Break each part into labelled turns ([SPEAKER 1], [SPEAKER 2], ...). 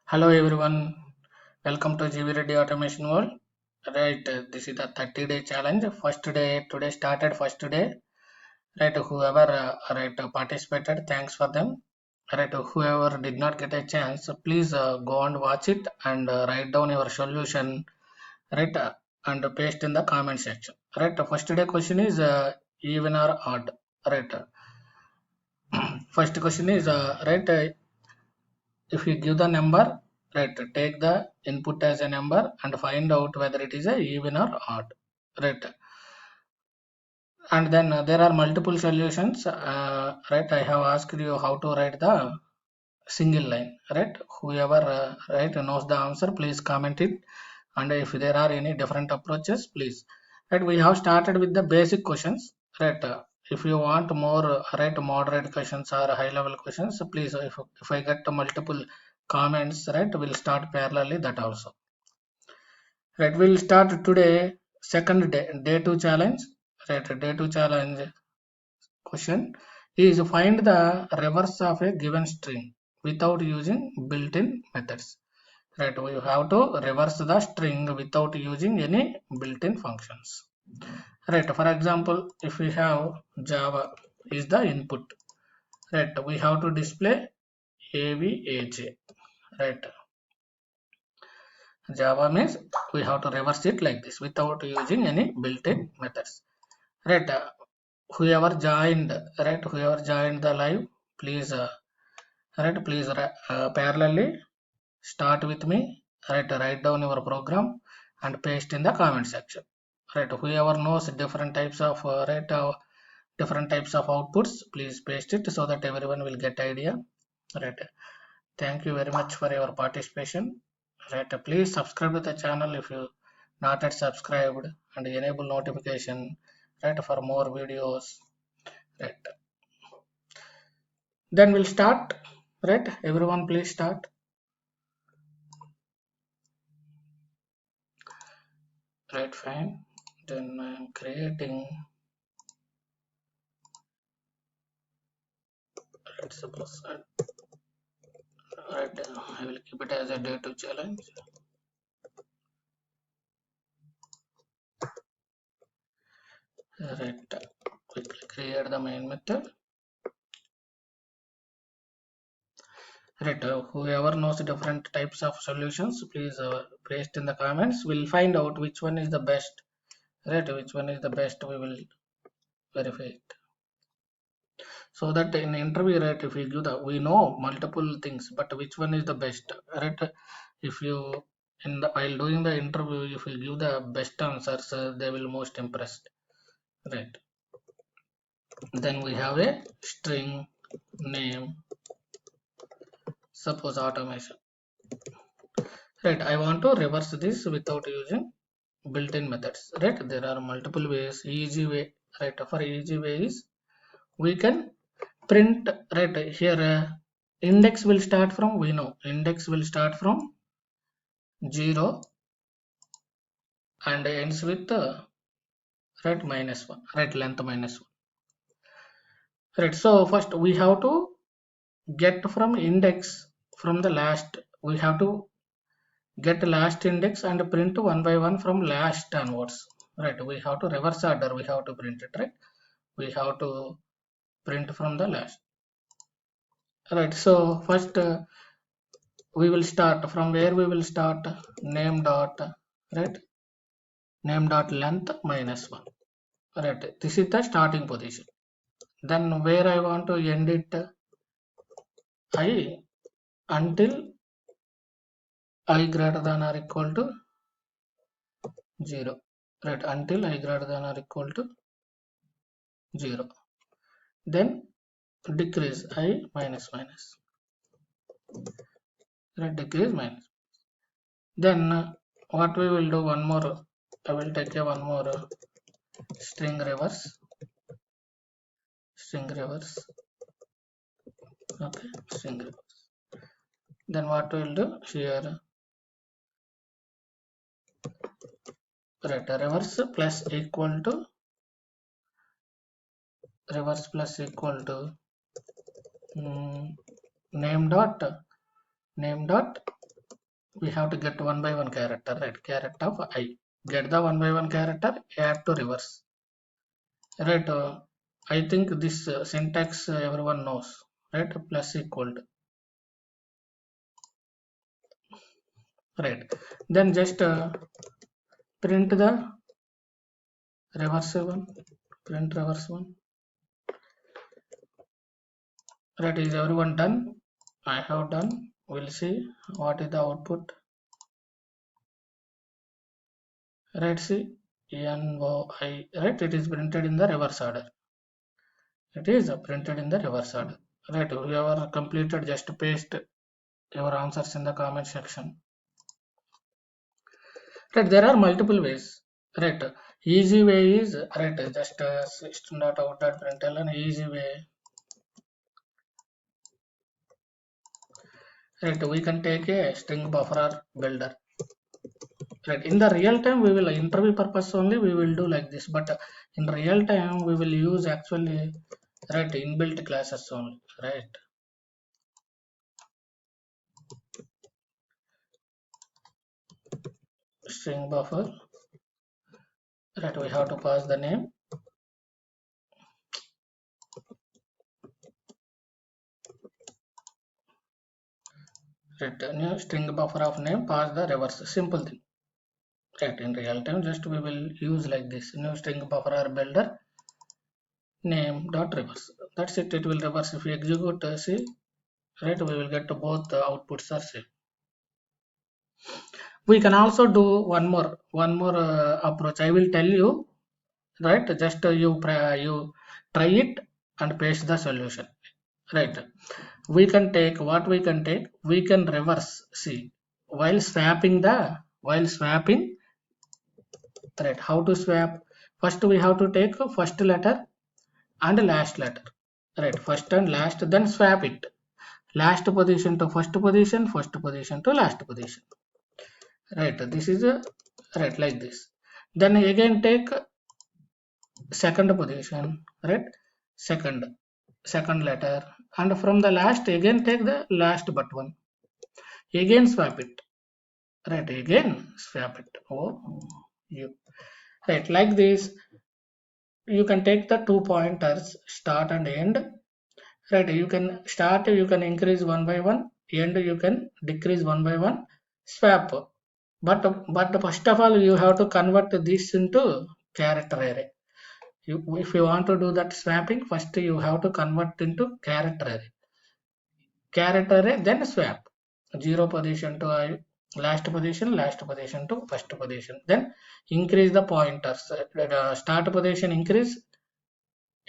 [SPEAKER 1] Hello everyone, welcome to GB Reddy Automation World. Right, this is the 30-day challenge. First day today started. First day, right? Whoever participated, thanks for them. Right, whoever did not get a chance, please go and watch it and write down your solution. Right, and paste in the comment section. Right, first day question is even or odd. Right, first question is if you give the number, right, take the input as a number and find out whether it is a even or odd, right? And then there are multiple solutions, right? I have asked you how to write the single line, right? Whoever right knows the answer, please comment it. And if there are any different approaches, please. Right, we have started with the basic questions, right? If you want more right moderate questions or high level questions, please, if I get multiple comments, right, we'll start parallelly that also. Right, we'll start today second day 2 challenge. Right, day 2 challenge question is find the reverse of a given string without using built-in methods. Right, we have to reverse the string without using any built-in functions. Right, for example, if we have Java is the input, right, we have to display avj. Right, Java means we have to reverse it like this without using any built-in methods. Right, whoever joined, right, whoever joined the live, please please parallelly start with me. Right, write down your program and paste in the comment section. Right, whoever knows different types of different types of outputs, please paste it so that everyone will get idea. Right, thank you very much for your participation. Right, please subscribe to the channel if you not yet subscribed, and enable notification, right, for more videos. Right, then we'll start. Right, everyone please start. Right, fine. Then I am creating, right, suppose right, I will keep it as a day 2 challenge. Right, quickly create the main method. Right, whoever knows different types of solutions, please paste in the comments. We'll find out which one is the best. Right, which one is the best, we will verify it. So that in interview, right, if we give the, we know multiple things, but which one is the best, right? If you in the while doing the interview, if you give the best answers, they will most impressed. Right, then we have a string name, suppose automation. Right, I want to reverse this without using built-in methods. Right, there are multiple ways. Easy way, right, for easy way is we can print. Right, here index will start from, we know index will start from 0 and ends with right -1, right, length -1. Right, so first we have to get from index, from the last we have to get last index and print one by one from last onwards. Right, we have to reverse order, we have to print it. Right, we have to print from the last. Right, so first we will start from where we will start, name dot, right, name dot length -1. Right, this is the starting position. Then where I want to end it, I until I greater than or equal to 0. Right, until I greater than or equal to 0. Then decrease I minus minus. Right, decrease minus. Then what we will do, one more, I will take a one more string reverse, string reverse. Okay, string reverse. Then what we will do here, right, reverse plus equal to, reverse plus equal to name dot we have to get one by one character, right? Character of I. Get the one by one character, add to reverse, right? I think this syntax everyone knows, right? Plus equal to, right? Then just print the reverse one, print reverse one, right? Is everyone done? I have done. We'll see what is the output, right? See, NOI, right? It is printed in the reverse order. It is printed in the reverse order, right? Whoever completed, just paste your answers in the comment section, right? There are multiple ways, right? Easy way is, right, just system.out.println. Easy way, right, we can take a string buffer builder, right? In the real time we will, interview purpose only we will do like this, but in real time we will use actually, right, inbuilt classes only, right? String buffer, right, we have to pass the name, right? New string buffer of name, pass the reverse, simple thing, right? In real time just we will use like this, new string buffer builder name dot reverse, that's it. It will reverse. If we execute see, right, we will get both outputs are same. We can also do one more approach. I will tell you, right? Just you try it and paste the solution, right? We can take, what we can take, we can reverse, see, while swapping the, while swapping, right? How to swap? First we have to take first letter and last letter, right? First and last, then swap it, last position to first position, first position to last position, right? This is a, right, like this. Then again take second position, right? Second letter, and from the last again take the last but one, again swap it, right? Again swap it. Oh, you, right, like this. You can take the two pointers, start and end, right? You can start, you can increase one by one, end you can decrease one by one, swap. But first of all you have to convert this into character array. If you want to do that swapping, first you have to convert into character array, then swap, zero position to last position, last position to first position, then increase the pointers, start position increase,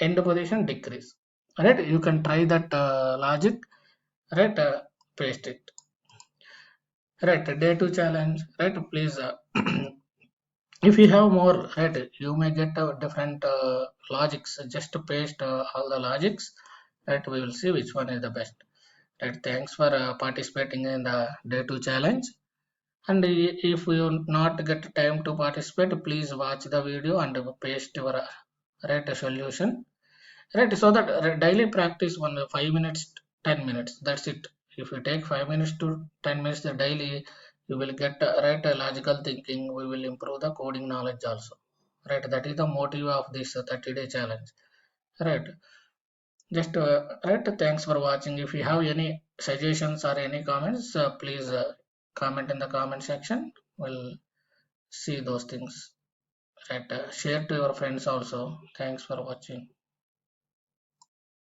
[SPEAKER 1] end position decrease, right? You can try that logic, right? Paste it, right? Day 2 challenge, right? Please if you have more, right, you may get different logics, just to paste all the logics, right? We will see which one is the best, right? Thanks for participating in the day 2 challenge. And if you not get time to participate, please watch the video and paste your right solution, right? So that daily practice, one 5 minutes, 10 minutes, that's it. If you take 5 minutes to 10 minutes the daily, you will get right logical thinking. We will improve the coding knowledge also, right? That is the motive of this 30-day challenge, right? Just right, thanks for watching. If you have any suggestions or any comments, please comment in the comment section. We'll see those things, right? Share to your friends also. Thanks for watching.